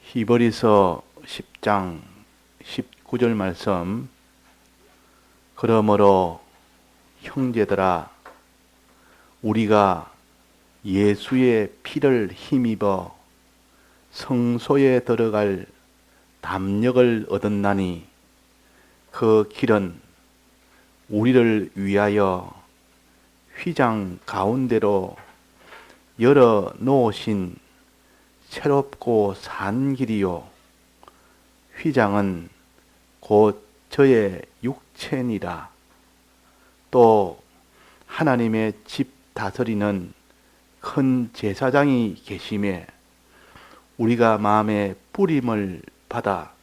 히브리서 10장 19절 말씀. 그러므로 형제들아, 우리가 예수의 피를 힘입어 성소에 들어갈 담력을 얻었나니 그 길은 우리를 위하여 휘장 가운데로 열어 놓으신 새롭고 산 길이요, 휘장은 곧 저의 육체니라. 또 하나님의 집 다스리는 큰 제사장이 계심에 우리가 마음에 뿌림을 받아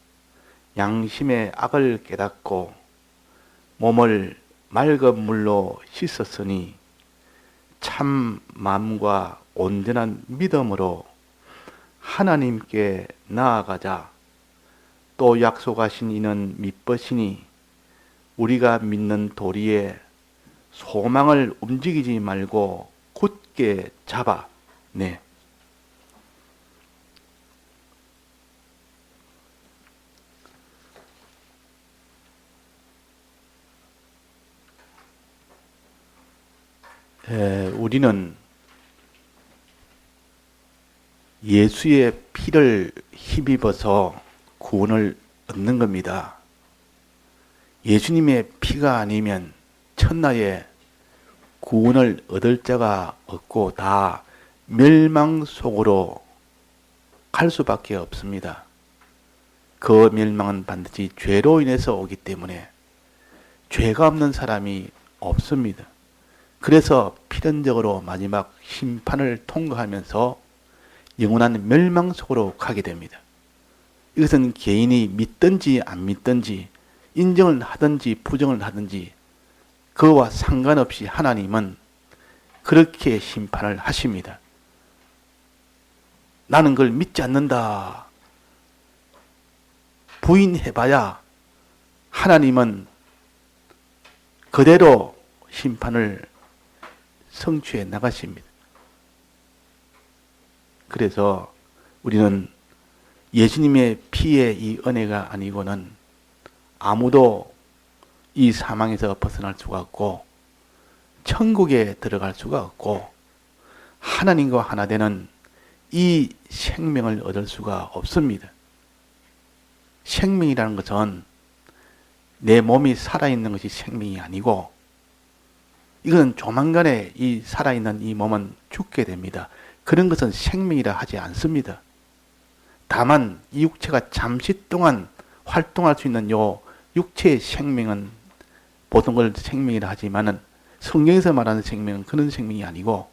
양심의 악을 깨닫고 몸을 맑은 물로 씻었으니 참 마음과 온전한 믿음으로 하나님께 나아가자. 또 약속하신 이는 믿으시니 우리가 믿는 도리에 소망을 움직이지 말고 굳게 잡아. 네. 우리는 예수의 피를 힘입어서 구원을 얻는 겁니다. 예수님의 피가 아니면 천하에 구원을 얻을 자가 없고 다 멸망 속으로 갈 수밖에 없습니다. 그 멸망은 반드시 죄로 인해서 오기 때문에 죄가 없는 사람이 없습니다. 그래서 필연적으로 마지막 심판을 통과하면서 영원한 멸망 속으로 가게 됩니다. 이것은 개인이 믿든지 안 믿든지 인정을 하든지 부정을 하든지 그와 상관없이 하나님은 그렇게 심판을 하십니다. 나는 그걸 믿지 않는다 부인해봐야 하나님은 그대로 심판을 성취해 나가십니다. 그래서 우리는 예수님의 피의 이 은혜가 아니고는 아무도 이 사망에서 벗어날 수가 없고 천국에 들어갈 수가 없고 하나님과 하나 되는 이 생명을 얻을 수가 없습니다. 생명이라는 것은 내 몸이 살아있는 것이 생명이 아니고 이것은 조만간에 이 살아있는 이 몸은 죽게 됩니다. 그런 것은 생명이라 하지 않습니다. 다만 이 육체가 잠시 동안 활동할 수 있는 요 육체의 생명은 보통 걸 생명이라 하지만은 성경에서 말하는 생명은 그런 생명이 아니고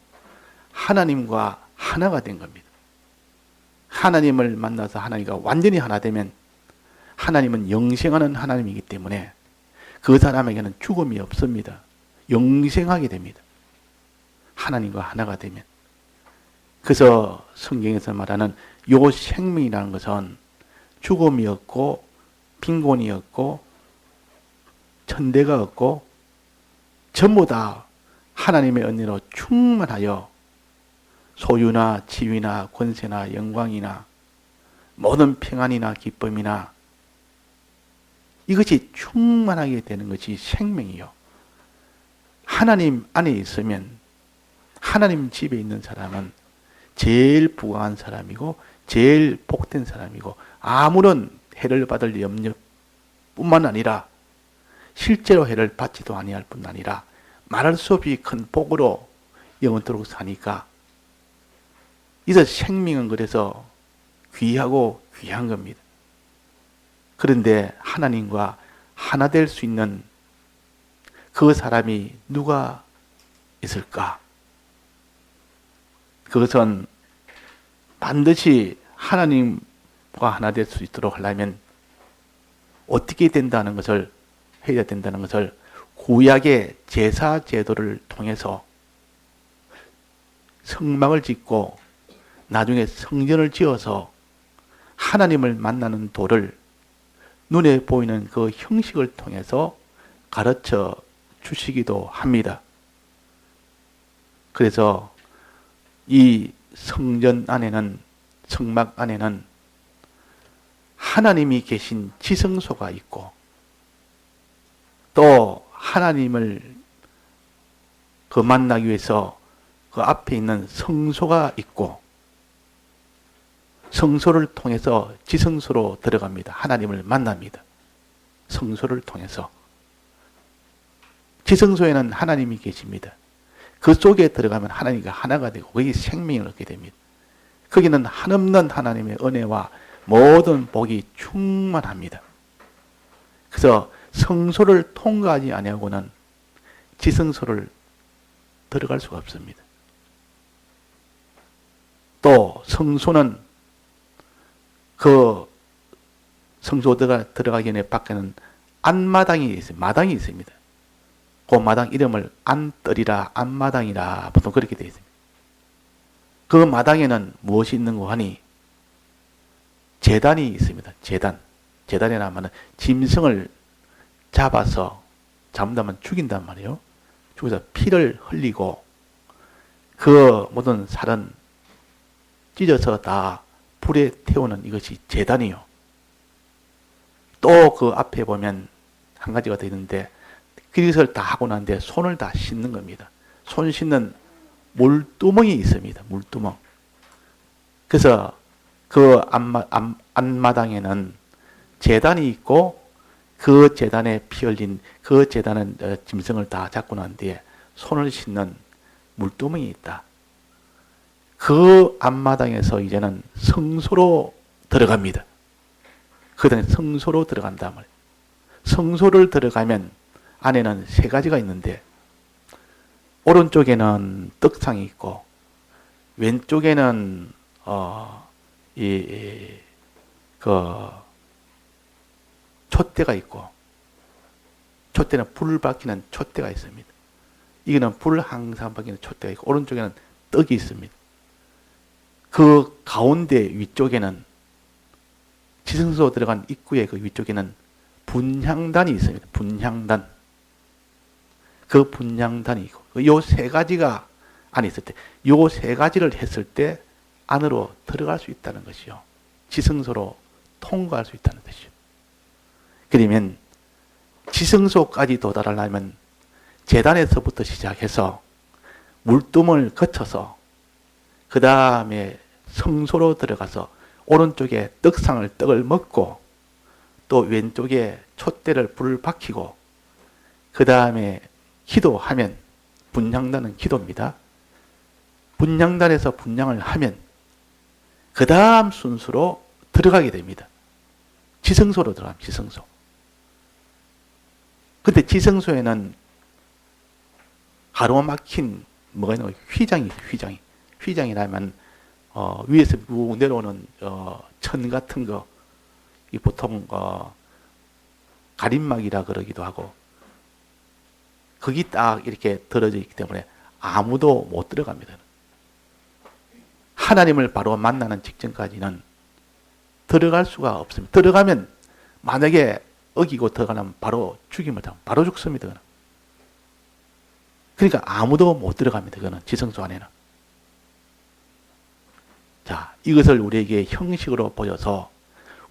하나님과 하나가 된 겁니다. 하나님을 만나서 하나님과 완전히 하나 되면 하나님은 영생하는 하나님이기 때문에 그 사람에게는 죽음이 없습니다. 영생하게 됩니다. 하나님과 하나가 되면. 그래서 성경에서 말하는 요 생명이라는 것은 죽음이 없고 빈곤이 없고 천대가 없고 전부 다 하나님의 은혜로 충만하여 소유나 지위나 권세나 영광이나 모든 평안이나 기쁨이나 이것이 충만하게 되는 것이 생명이요. 하나님 안에 있으면 하나님 집에 있는 사람은 제일 부강한 사람이고 제일 복된 사람이고 아무런 해를 받을 염려뿐만 아니라 실제로 해를 받지도 아니할 뿐 아니라 말할 수 없이 큰 복으로 영원토록 사니까 이제 생명은 그래서 귀하고 귀한 겁니다. 그런데 하나님과 하나 될 수 있는 그 사람이 누가 있을까? 그것은 반드시 하나님과 하나 될 수 있도록 하려면 어떻게 된다는 것을 해야 된다는 것을 구약의 제사 제도를 통해서 성막을 짓고 나중에 성전을 지어서 하나님을 만나는 도를 눈에 보이는 그 형식을 통해서 가르쳐 주시기도 합니다. 그래서 이 성전 안에는, 성막 안에는 하나님이 계신 지성소가 있고 또 하나님을 만나기 위해서 그 앞에 있는 성소가 있고 성소를 통해서 지성소로 들어갑니다. 하나님을 만납니다. 성소를 통해서. 지성소에는 하나님이 계십니다. 그 속에 들어가면 하나님과 하나가 되고 거기 생명을 얻게 됩니다. 거기는 한없는 하나님의 은혜와 모든 복이 충만합니다. 그래서 성소를 통과하지 아니하고는 지성소를 들어갈 수가 없습니다. 또 성소는 그 성소 들어가기 전에 밖에는 안마당이 있습니다. 마당이 있습니다. 그 마당 이름을 안뜰이라 안마당이라 보통 그렇게 되어 있습니다. 그 마당에는 무엇이 있는고 하니 제단이 있습니다. 제단. 제단이라 하면 짐승을 잡아서 잡는다면 죽인단 말이에요. 죽여서 피를 흘리고 그 모든 살은 찢어서 다 불에 태우는 이것이 제단이요. 또 그 앞에 보면 한 가지가 더 있는데 그것을 다 하고 난 뒤에 손을 다 씻는 겁니다. 손 씻는 물두멍이 있습니다. 물두멍. 그래서 그 안마당에는 제단이 있고 그 제단에 피 흘린 그 제단은 짐승을 다 잡고 난 뒤에 손을 씻는 물두멍이 있다. 그 앞마당에서 이제는 성소로 들어갑니다. 그 다음에 성소로 들어간단 말이에요. 성소를 들어가면 안에는 세 가지가 있는데 오른쪽에는 떡상이 있고 왼쪽에는 촛대가 있고 촛대는 불을 밝히는 촛대가 있습니다. 이거는 불 항상 밝히는 촛대가 있고 오른쪽에는 떡이 있습니다. 그 가운데 위쪽에는 지성소 들어간 입구의 그 위쪽에는 분향단이 있습니다. 분향단. 그 분향단이 있고 요 세 가지가 안에 있을 때 요 세 가지를 했을 때 안으로 들어갈 수 있다는 것이요. 지성소로 통과할 수 있다는 것이요. 그러면 지성소까지 도달하려면 제단에서부터 시작해서 물두멍을 거쳐서 그 다음에 성소로 들어가서 오른쪽에 떡을 먹고 또 왼쪽에 촛대를 불을 밝히고 그 다음에 기도하면 분향단은 기도입니다. 분향단에서 분향을 하면 그 다음 순서로 들어가게 됩니다. 지성소로 들어갑니다. 지성소. 근데 지성소에는 가로막힌 뭐가 있는 거예요? 휘장이 있어요. 휘장이. 휘장이라면 위에서 쭉 내려오는 천 같은 거, 이 보통 가림막이라 그러기도 하고 거기 딱 이렇게 들어져 있기 때문에 아무도 못 들어갑니다. 하나님을 바로 만나는 직전까지는 들어갈 수가 없습니다. 들어가면 만약에 어기고 들어가면 바로 죽임을 당합니다. 바로 죽습니다. 그러니까 아무도 못 들어갑니다. 그거는 지성소 안에는. 자, 이것을 우리에게 형식으로 보여서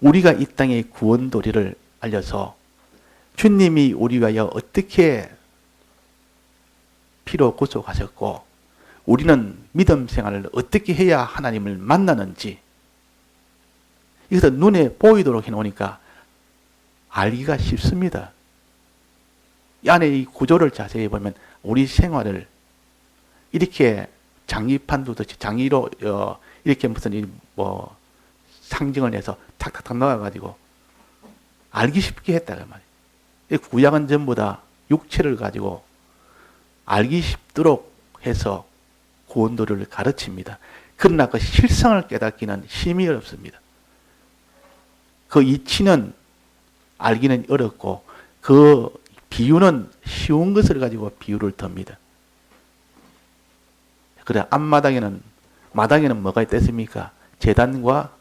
우리가 이 땅의 구원 도리를 알려서 주님이 우리 위하여 어떻게 피로 구속하셨고 우리는 믿음 생활을 어떻게 해야 하나님을 만나는지 이것을 눈에 보이도록 해놓으니까 알기가 쉽습니다. 이 안에 이 구조를 자세히 보면 우리 생활을 이렇게 장기판 두듯이 장기로 이렇게 무슨 상징을 해서 탁탁탁 넣어가지고 알기 쉽게 했다 그 말이에요. 구약은 전부 다 육체를 가지고 알기 쉽도록 해서 구원도를 가르칩니다. 그러나 그 실상을 깨닫기는 힘이 어렵습니다. 그 이치는 알기는 어렵고 그 비유는 쉬운 것을 가지고 비유를 듭니다. 그래 마당에는 뭐가 있겠습니까? 제단과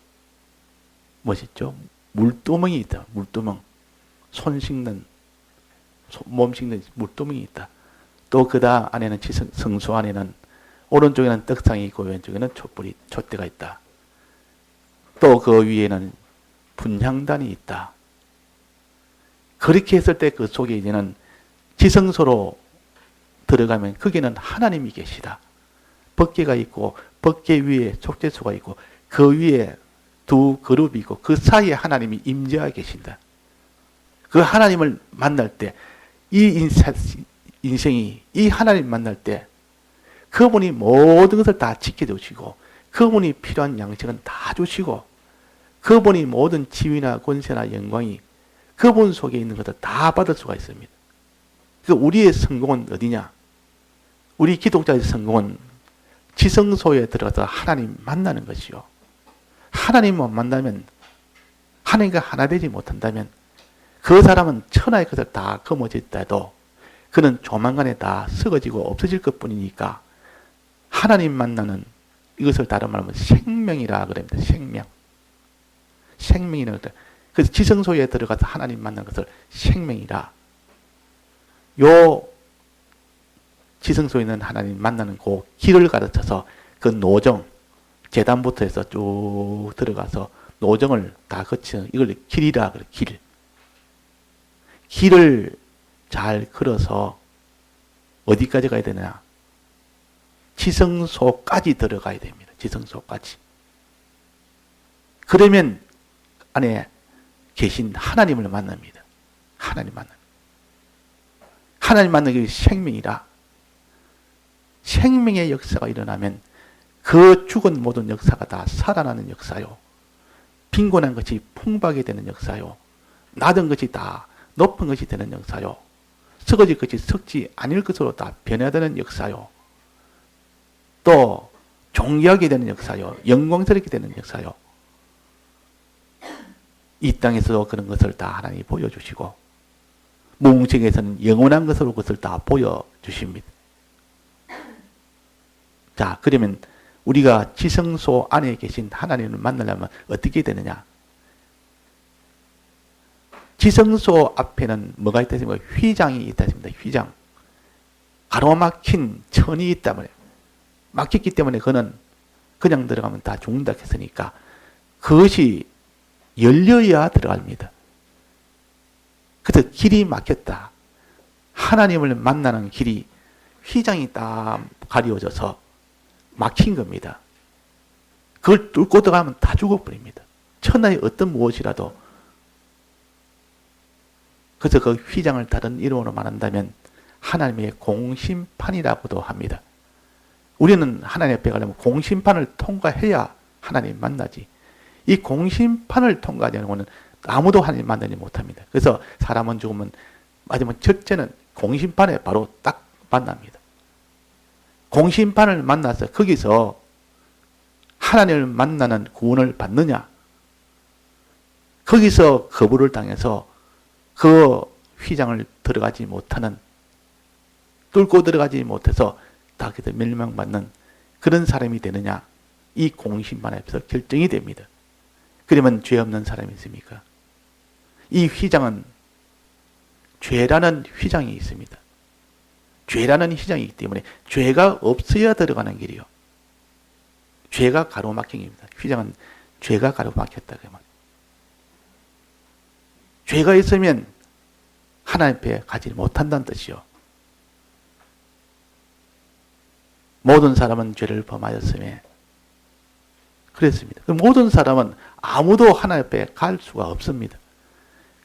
뭐였죠? 물두멍이 있다. 물두멍. 손 씻는, 몸 씻는 물두멍이 있다. 또 그 다음 안에는 성소 안에는 오른쪽에는 떡상이 있고 왼쪽에는 촛대가 있다. 또 그 위에는 분향단이 있다. 그렇게 했을 때 그 속에 이제는 지성소로 들어가면 거기는 하나님이 계시다. 법궤가 있고 법궤 위에 속죄소가 있고 그 위에 두 그룹이 있고 그 사이에 하나님이 임재하고 계신다. 그 하나님을 만날 때 이 인생이 이 하나님 만날 때 그분이 모든 것을 다 지켜주시고 그분이 필요한 양식은 다 주시고 그분이 모든 지위나 권세나 영광이 그분 속에 있는 것을 다 받을 수가 있습니다. 그 우리의 성공은 어디냐? 우리 기독자의 성공은 지성소에 들어가서 하나님 만나는 것이요. 하나님만 만나면 하나님과 하나 되지 못한다면 그 사람은 천하의 것을 다 거머쥐다 해도 그는 조만간에 다 썩어지고 없어질 것뿐이니까 하나님 만나는 이것을 다른 말하면 생명이라 그럽니다. 생명. 생명이라고 합니다. 그래서 지성소에 들어가서 하나님 만나는 것을 생명이라. 요 지성소에 있는 하나님 만나는 그 길을 가르쳐서 그 노정, 재단부터 해서 쭉 들어가서 노정을 다 거치는 이걸 길이라 그래. 길. 길을 잘 걸어서 어디까지 가야 되느냐? 지성소까지 들어가야 됩니다. 지성소까지. 그러면 안에 계신 하나님을 만납니다. 하나님 만납니다. 하나님 만나는 게 생명이라. 생명의 역사가 일어나면 그 죽은 모든 역사가 다 살아나는 역사요. 빈곤한 것이 풍부하게 되는 역사요. 낮은 것이 다 높은 것이 되는 역사요. 썩어질 것이 썩지 아닐 것으로 다 변화되는 역사요. 또 존귀하게 되는 역사요. 영광스럽게 되는 역사요. 이 땅에서도 그런 것을 다 하나님이 보여주시고 무궁책에서는 영원한 것으로 그것을 다 보여주십니다. 자, 그러면 우리가 지성소 안에 계신 하나님을 만나려면 어떻게 되느냐? 지성소 앞에는 뭐가 있다 했습니까? 휘장이 있다 했습니다. 휘장. 가로막힌 천이 있다 말이에요. 막혔기 때문에 그는 그냥 들어가면 다 죽는다 했으니까 그것이 열려야 들어갑니다. 그래서 길이 막혔다. 하나님을 만나는 길이 휘장이 딱 가려져서 막힌 겁니다. 그걸 뚫고 들어가면 다 죽어버립니다. 천하의 어떤 무엇이라도. 그래서 그 휘장을 다른 이름으로 말한다면 하나님의 공심판이라고도 합니다. 우리는 하나님 앞에 가려면 공심판을 통과해야 하나님 만나지. 이 공심판을 통과하지 않으면 아무도 하나님 만나지 못합니다. 그래서 사람은 죽으면 마지막 첫째는 공심판에 바로 딱 만납니다. 공심판을 만나서 거기서 하나님을 만나는 구원을 받느냐? 거기서 거부를 당해서 그 휘장을 들어가지 못하는, 뚫고 들어가지 못해서 다 그래서 멸망받는 그런 사람이 되느냐? 이 공심판 앞에서 결정이 됩니다. 그러면 죄 없는 사람이 있습니까? 이 휘장은 죄라는 휘장이 있습니다. 죄라는 휘장이기 때문에 죄가 없어야 들어가는 길이요. 죄가 가로막힌 길입니다. 휘장은 죄가 가로막혔다. 죄가 있으면 하나님 앞에 가지 못한다는 뜻이요. 모든 사람은 죄를 범하였으며 그랬습니다. 모든 사람은 아무도 하나님 앞에 갈 수가 없습니다.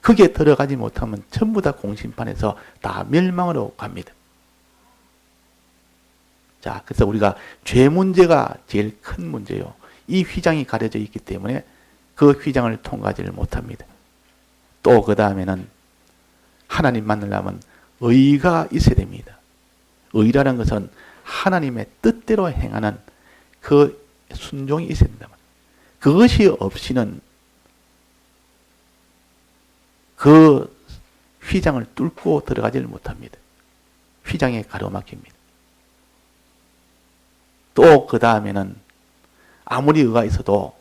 거기에 들어가지 못하면 전부 다 공심판에서 다 멸망으로 갑니다. 자, 그래서 우리가 죄 문제가 제일 큰 문제요. 이 휘장이 가려져 있기 때문에 그 휘장을 통과하지를 못합니다. 또 그 다음에는 하나님 만나려면 의가 있어야 됩니다. 의라는 것은 하나님의 뜻대로 행하는 그 순종이 있어야 된다. 그것이 없이는 그 휘장을 뚫고 들어가지를 못합니다. 휘장에 가로막힙니다. 또 그 다음에는 아무리 의가 있어도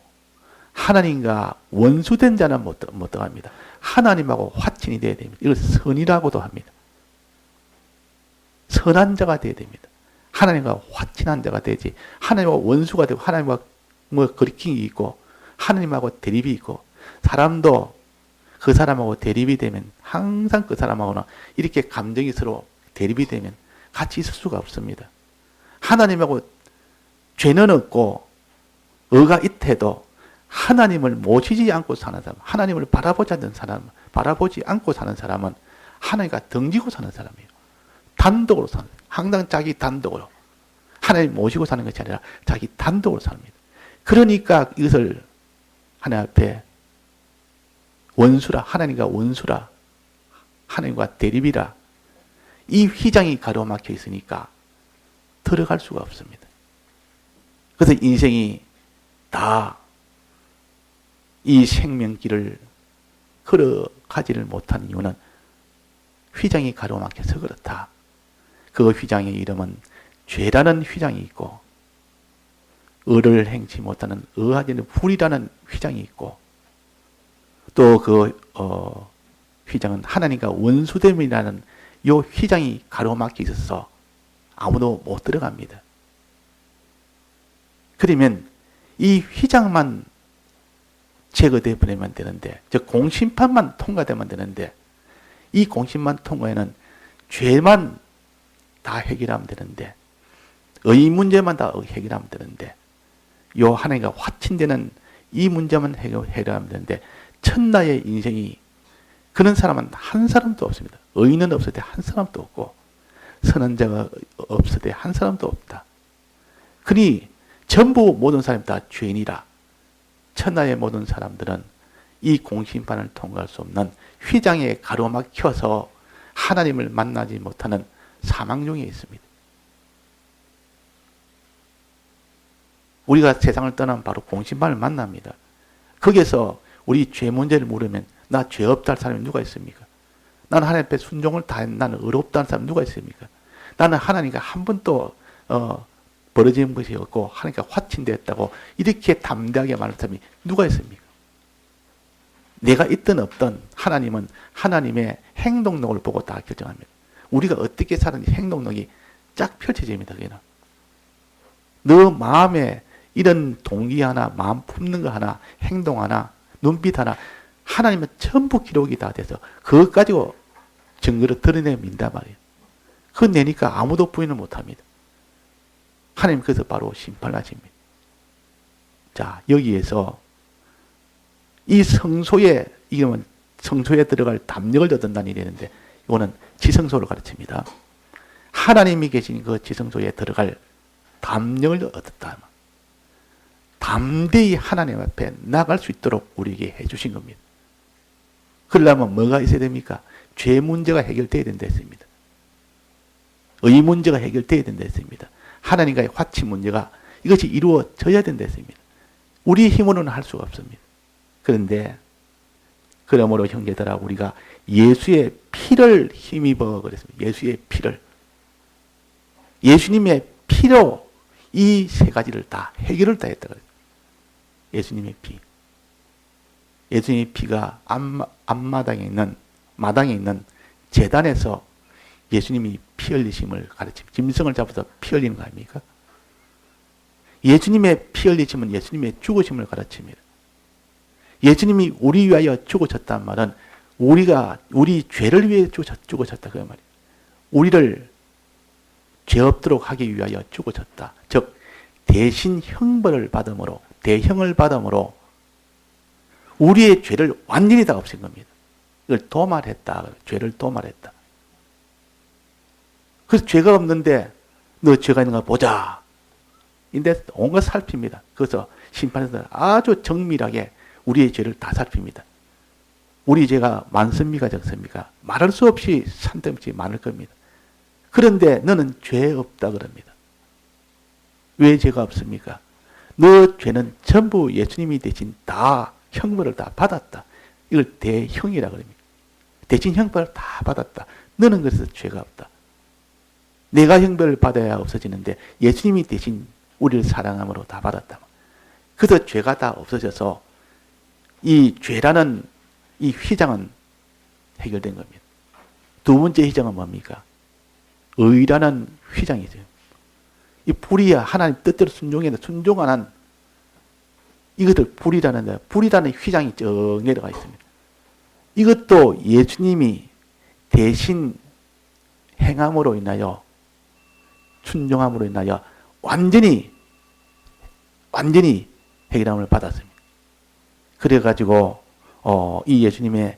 하나님과 원수된 자는 못 들어갑니다. 하나님하고 화친이 되어야 됩니다. 이걸 선이라고도 합니다. 선한 자가 되어야 됩니다. 하나님과 화친한 자가 되지 하나님과 원수가 되고 하나님과 뭐 거리낌이 있고 하나님하고 대립이 있고 사람도 그 사람하고 대립이 되면 항상 그 사람하고는 이렇게 감정이 서로 대립이 되면 같이 있을 수가 없습니다. 하나님하고 죄는 없고 의가 있대도 하나님을 모시지 않고 사는 사람, 하나님을 바라보지 않는 사람, 바라보지 않고 사는 사람은 하나님과 등지고 사는 사람이에요. 단독으로 사는, 항상 자기 단독으로. 하나님 모시고 사는 것이 아니라 자기 단독으로 삽니다. 그러니까 이것을 하나님 앞에 원수라, 하나님과 원수라, 하나님과 대립이라, 이 휘장이 가로막혀 있으니까 들어갈 수가 없습니다. 그래서 인생이 다 이 생명길을 걸어가지를 못한 이유는 휘장이 가로막혀서 그렇다. 그 휘장의 이름은 죄라는 휘장이 있고, 의를 행치 못하는 의하지는 불이라는 휘장이 있고, 또 그 휘장은 하나님과 원수됨이라는 요 휘장이 가로막혀 있어서 아무도 못 들어갑니다. 그러면 이 휘장만 제거되어 버리면 되는데, 즉 공심판만 통과되면 되는데, 이 공심만 통과에는 죄만 다 해결하면 되는데, 의 문제만 다 해결하면 되는데, 요 하나님과 화친되는 이 문제만 해결하면 되는데, 천나의 인생이 그런 사람은 한 사람도 없습니다. 의인은 없을 때 한 사람도 없고 선한 자가 없을 때 한 사람도 없다. 그러니 전부 모든 사람이 다 죄인이라 천하의 모든 사람들은 이 공심판을 통과할 수 없는 휘장에 가로막혀서 하나님을 만나지 못하는 사망 중에 있습니다. 우리가 세상을 떠나면 바로 공심판을 만납니다. 거기에서 우리 죄 문제를 물으면 나 죄 없다 할 사람이 누가 있습니까? 나는 하나님 앞에 순종을 다했, 나는 의롭다 할 사람이 누가 있습니까? 나는 하나님과 한 번도 벌어진 것이 없고 하나님과 화친되었다고 이렇게 담대하게 말하는 사람이 누가 있습니까? 내가 있든 없든 하나님은 하나님의 행동력을 보고 다 결정합니다. 우리가 어떻게 사는지 행동력이 쫙 펼쳐집니다. 그게는. 너 마음에 이런 동기 하나, 마음 품는 거 하나, 행동 하나, 눈빛 하나, 하나님은 전부 기록이 다 돼서 그것 가지고 증거를 드러내민단 말이에요. 그거 내니까 아무도 부인을 못합니다. 하나님 그래서 바로 심판하십니다. 자, 여기에서 이 성소에, 이거는 성소에 들어갈 담력을 얻는다는 일이 있는데, 이거는 지성소를 가르칩니다. 하나님이 계신 그 지성소에 들어갈 담력을 얻었다. 담대히 하나님 앞에 나갈 수 있도록 우리에게 해주신 겁니다. 그러려면 뭐가 있어야 됩니까? 죄 문제가 해결되어야 된다 했습니다. 의 문제가 해결되어야 된다 했습니다. 하나님과의 화치 문제가 이것이 이루어져야 된다 했습니다. 우리의 힘으로는 할 수가 없습니다. 그런데 그러므로 형제들아 우리가 예수의 피를 힘입어 그랬습니다. 예수의 피를. 예수님의 피로 이 세 가지를 다 해결을 다 했다 그랬습니다. 예수님의 피. 예수님의 피가 앞마당에 있는, 마당에 있는 제단에서 예수님이 피 흘리심을 가르칩니다. 짐승을 잡아서 피 흘리는 거 아닙니까? 예수님의 피 흘리심은 예수님의 죽으심을 가르칩니다. 예수님이 우리 위하여 죽으셨단 말은 우리 죄를 위해 죽으셨다 그 말이에요. 우리를 죄 없도록 하기 위하여 죽으셨다. 즉 대신 형벌을 받음으로, 대형을 받음으로 우리의 죄를 완전히 다 없앤 겁니다. 이걸 도말했다. 죄를 도말했다. 그래서 죄가 없는데 너 죄가 있는가 보자. 인데 온갖 살핍니다. 그래서 심판에서 아주 정밀하게 우리의 죄를 다 살핍니다. 우리 죄가 많습니까 적습니까? 말할 수 없이 산더없이 많을 겁니다. 그런데 너는 죄 없다 그럽니다. 왜 죄가 없습니까? 너 죄는 전부 예수님이 대신 다 형벌을 다 받았다. 이걸 대형이라 그럽니다. 대신 형벌을 다 받았다. 너는 그래서 죄가 없다. 내가 형벌을 받아야 없어지는데 예수님이 대신 우리를 사랑함으로 다 받았다. 그래서 죄가 다 없어져서 이 죄라는 이 휘장은 해결된 겁니다. 두 번째 휘장은 뭡니까? 의라는 휘장이죠. 이 불의야 하나님 뜻대로 순종하는 이것을 불이라는 휘장이 쭉 내려가 있습니다. 이것도 예수님이 대신 행함으로 인하여, 순종함으로 인하여 완전히 해결함을 받았습니다. 그래가지고 이 예수님의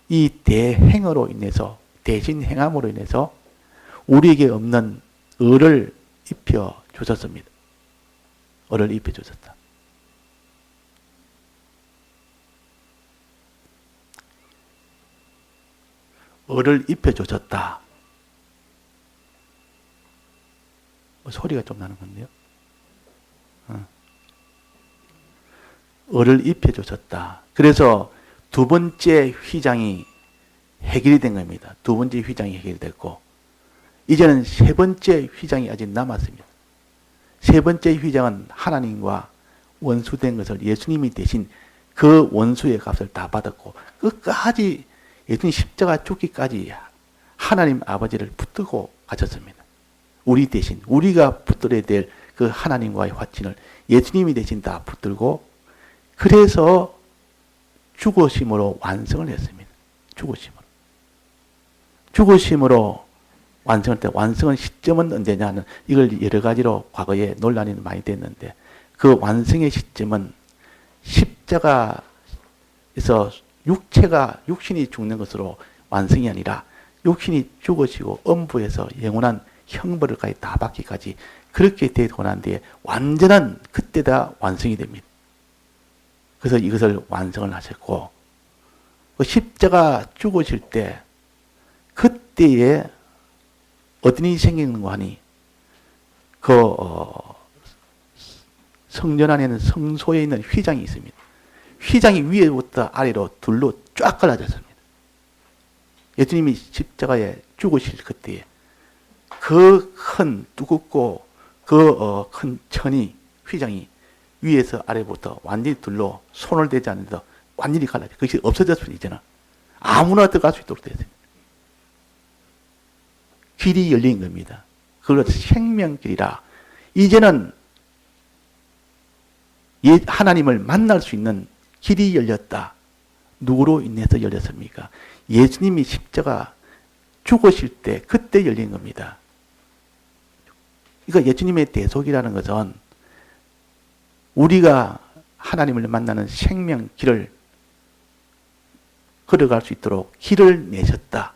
이 대행으로 인해서, 대신 행함으로 인해서 우리에게 없는 의를 입혀 주셨습니다. 의를 입혀 주셨다. 의를 입혀 주셨다. 소리가 좀 나는 건데요. 의를 입혀 주셨다. 그래서 두 번째 휘장이 해결이 된 겁니다. 두 번째 휘장이 해결이 됐고, 이제는 세 번째 휘장이 아직 남았습니다. 세 번째 휘장은 하나님과 원수된 것을 예수님이 대신 그 원수의 값을 다 받았고, 끝까지 예수님 십자가 죽기까지 하나님 아버지를 붙들고 가셨습니다. 우리 대신, 우리가 붙들어야 될 그 하나님과의 화친을 예수님이 대신 다 붙들고, 그래서 죽으심으로 완성을 했습니다. 죽으심으로 완성할 때, 완성의 시점은 언제냐는, 이걸 여러 가지로 과거에 논란이 많이 됐는데, 그 완성의 시점은 십자가에서 육신이 죽는 것으로 완성이 아니라 육신이 죽으시고 음부에서 영원한 형벌을까지 다 받기까지 그렇게 되고 난 뒤에 완전한 그때다 완성이 됩니다. 그래서 이것을 완성을 하셨고, 그 십자가 죽으실 때 그때에 어떤 일이 생기는가 하니, 성전 안에는 성소에 있는 휘장이 있습니다. 휘장이 위에부터 아래로 둘로 쫙 갈라졌습니다. 예수님이 십자가에 죽으실 그때에 그 큰 두껍고 큰 천이, 휘장이 위에서 아래부터 완전히 둘로 손을 대지 않는데 완전히 갈라져. 그것이 없어졌습니다. 이제는 아무나 들어갈 수 있도록 되었습니다. 길이 열린 겁니다. 그걸 생명길이라. 이제는 하나님을 만날 수 있는 길이 열렸다. 누구로 인해서 열렸습니까? 예수님이 십자가 죽으실 때 그때 열린 겁니다. 그러니까 예수님의 대속이라는 것은 우리가 하나님을 만나는 생명길을 걸어갈 수 있도록 길을 내셨다.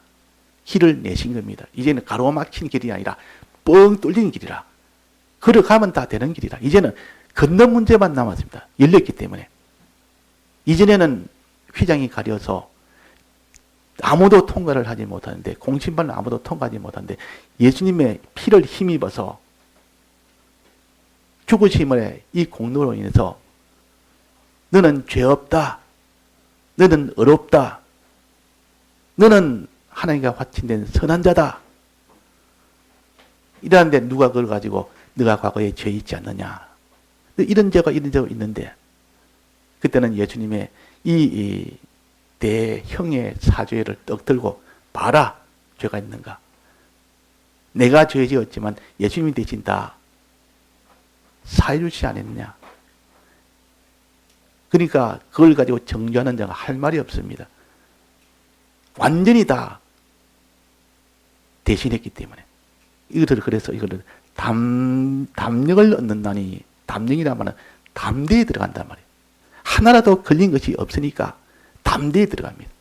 길을 내신 겁니다. 이제는 가로막힌 길이 아니라 뻥 뚫린 길이라. 걸어가면 다 되는 길이라. 이제는 건너 문제만 남았습니다. 열렸기 때문에. 이전에는 휘장이 가려서 아무도 통과를 하지 못하는데, 공심판을 아무도 통과하지 못하는데, 예수님의 피를 힘입어서 죽으심의 이 공로로 인해서 너는 죄 없다. 너는 의롭다. 너는 하나님과 화친된 선한 자다. 이러는데 누가 그걸 가지고 너가 과거에 죄 있지 않느냐. 이런 죄가 있는데, 그때는 예수님의 이 대형의 사죄를 떡 들고 봐라. 죄가 있는가. 내가 죄 지었지만 예수님이 대신 다 사해 주시지 않았느냐. 그러니까 그걸 가지고 정죄하는 자가 할 말이 없습니다. 완전히 다 대신했기 때문에. 그래서 이거를 담력을 얻는다니, 담력이란 말은 담대에 들어간단 말이에요. 하나라도 걸린 것이 없으니까 담대에 들어갑니다.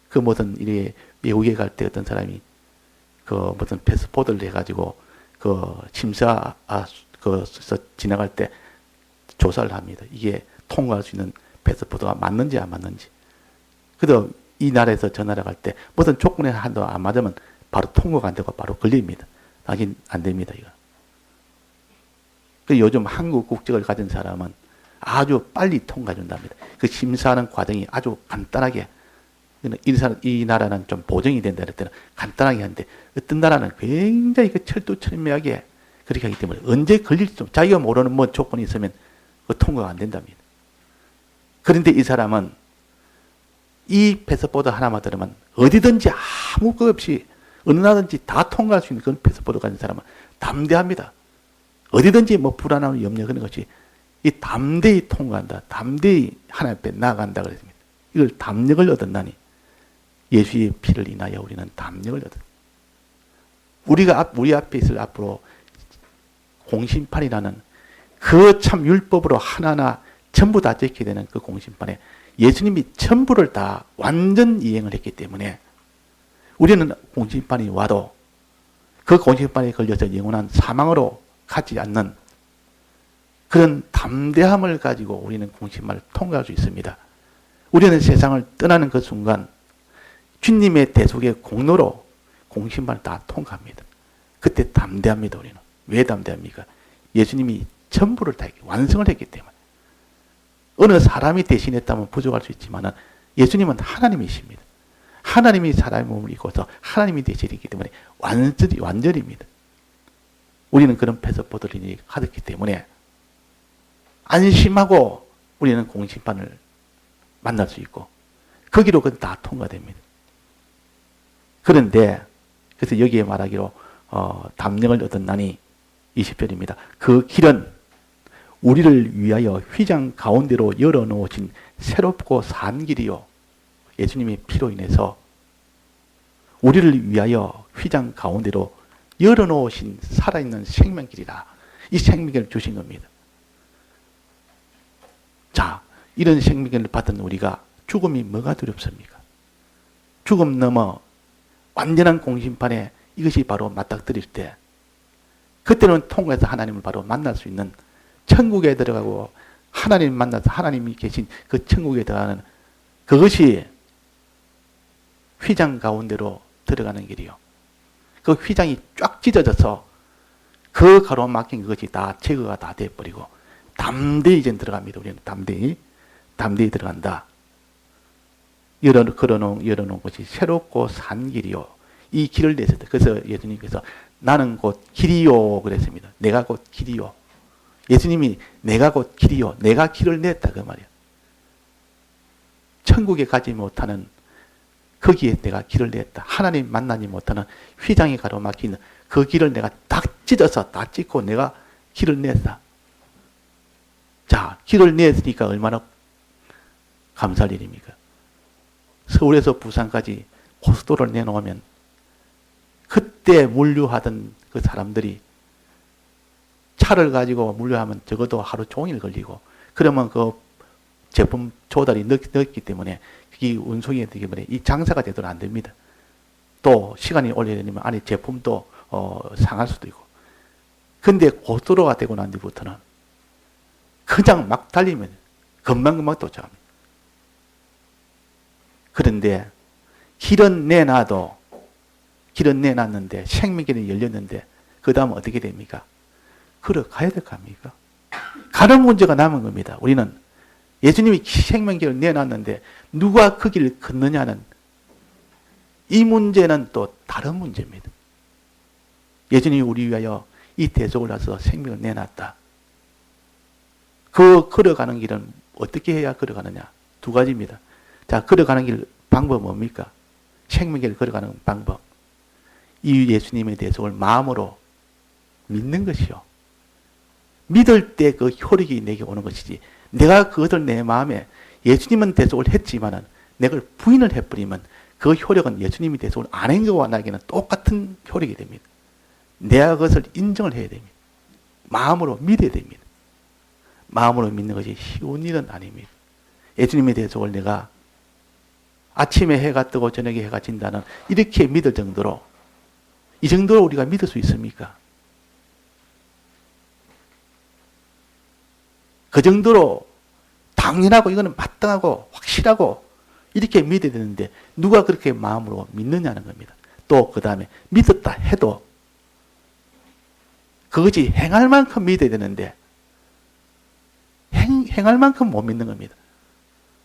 그 무슨 이래 외국에 갈 때 어떤 사람이 그 무슨 패스포드를 해가지고 그 심사 지나갈 때 조사를 합니다. 이게 통과할 수 있는 패스포드가 맞는지 안 맞는지. 그래도 이 나라에서 저 나라 갈 때 무슨 조건에 한도 안 맞으면 바로 통과가 안 되고 바로 걸립니다. 당신 안 됩니다, 이거. 그 요즘 한국 국적을 가진 사람은 아주 빨리 통과해 준답니다. 그 심사하는 과정이 아주 간단하게, 이 나라는 좀 보정이 된다 할 때는 간단하게 하는데, 어떤 나라는 굉장히 그 철두철미하게 그렇게 하기 때문에 언제 걸릴지 좀 자기가 모르는 뭐 조건이 있으면 그 통과가 안 된답니다. 그런데 이 사람은 이 패스포드 하나만 들으면 어디든지 아무 것 없이 어느 나라든지 다 통과할 수 있는 그런 패스포드 가진 사람은 담대합니다. 어디든지 뭐 불안함, 염려 그런 것이 이 담대히 통과한다. 담대히 하나님 앞에 나아간다 그랬습니다. 이걸 담력을 얻었나니 예수의 피를 인하여 우리는 담력을 얻었다. 우리 앞에 있을 앞으로 공심판이라는 그 참 율법으로 하나하나 전부 다 지켜야 되는 그 공심판에 예수님이 전부를 다 완전 이행을 했기 때문에 우리는 공심판이 와도 그 공심판에 걸려서 영원한 사망으로 가지 않는 그런 담대함을 가지고 우리는 공심판을 통과할 수 있습니다. 우리는 세상을 떠나는 그 순간 주님의 대속의 공로로 공심판을 다 통과합니다. 그때 담대합니다. 우리는. 왜 담대합니까? 예수님이 전부를 다 완성을 했기 때문에. 어느 사람이 대신했다면 부족할 수 있지만 예수님은 하나님이십니다. 하나님이 사람의 몸을 입고서 하나님이 대신했기 때문에 완전입니다. 우리는 그런 패스포드를 가졌기 때문에 안심하고 우리는 공심판을 만날 수 있고 거기로 다 통과됩니다. 그런데 그래서 여기에 말하기로 담력을 얻었나니 20절입니다. 그 길은 우리를 위하여 휘장 가운데로 열어놓으신 새롭고 산 길이요. 예수님의 피로 인해서 우리를 위하여 휘장 가운데로 열어놓으신 살아있는 생명길이라. 이 생명길을 주신 겁니다. 자, 이런 생명길을 받은 우리가 죽음이 뭐가 두렵습니까? 죽음 넘어 완전한 공심판에 이것이 바로 맞닥뜨릴 때 그때는 통과해서 하나님을 바로 만날 수 있는 천국에 들어가고 하나님 만나서 하나님이 계신 그 천국에 들어가는 그것이 휘장 가운데로 들어가는 길이요. 그 휘장이 쫙 찢어져서 그 가로막힌 그것이 다 제거가 다 돼버리고 담대히 이제 들어갑니다. 우리는 담대히 들어간다. 열어놓은 것이 새롭고 산 길이요. 이 길을 내셨다. 그래서 예수님께서 나는 곧 길이요 그랬습니다. 내가 곧 길이요. 예수님이 내가 곧 길이요. 내가 길을 냈다 그 말이야. 천국에 가지 못하는 거기에 내가 길을 냈다. 하나님 만나지 못하는 휘장이 가로막히는 그 길을 내가 딱 찢어서 다 찢고 내가 길을 냈다. 자, 길을 냈으니까 얼마나 감사할 일입니까? 서울에서 부산까지 고속도로를 내놓으면 그때 물류하던 그 사람들이 차를 가지고 물류하면 적어도 하루 종일 걸리고 그러면 그 제품 조달이 늦기 때문에 이 운송이 되기 때문에 이 장사가 제대로 안 됩니다. 또 시간이 오래 되면 안에 제품도 상할 수도 있고. 근데 고속도로가 되고 난 뒤부터는 그냥 막 달리면 금방금방 도착합니다. 그런데 길은 내놨는데 생명길이 열렸는데 그 다음 어떻게 됩니까? 걸어가야 될 거 아닙니까? 가는 문제가 남은 겁니다. 우리는 예수님이 생명길을 내놨는데 누가 그 길을 걷느냐는 이 문제는 또 다른 문제입니다. 예수님이 우리 위하여 이 대속을 하셔서 생명을 내놨다. 그 걸어가는 길은 어떻게 해야 걸어가느냐? 두 가지입니다. 자, 걸어가는 길 방법 뭡니까? 생명길을 걸어가는 방법. 이 예수님의 대속을 마음으로 믿는 것이요. 믿을 때 그 효력이 내게 오는 것이지. 내가 그것을 내 마음에 예수님은 대속을 했지만은 내가 부인을 해버리면 그 효력은 예수님이 대속을 안 한 것과 나에게는 똑같은 효력이 됩니다. 내가 그것을 인정을 해야 됩니다. 마음으로 믿어야 됩니다. 마음으로 믿는 것이 쉬운 일은 아닙니다. 예수님의 대속을 내가 아침에 해가 뜨고 저녁에 해가 진다는 이렇게 믿을 정도로 이 정도로 우리가 믿을 수 있습니까? 그 정도로 당연하고 이거는 마땅하고 확실하고 이렇게 믿어야 되는데 누가 그렇게 마음으로 믿느냐는 겁니다. 또 그 다음에 믿었다 해도 그것이 행할 만큼 믿어야 되는데 행할 만큼 못 믿는 겁니다.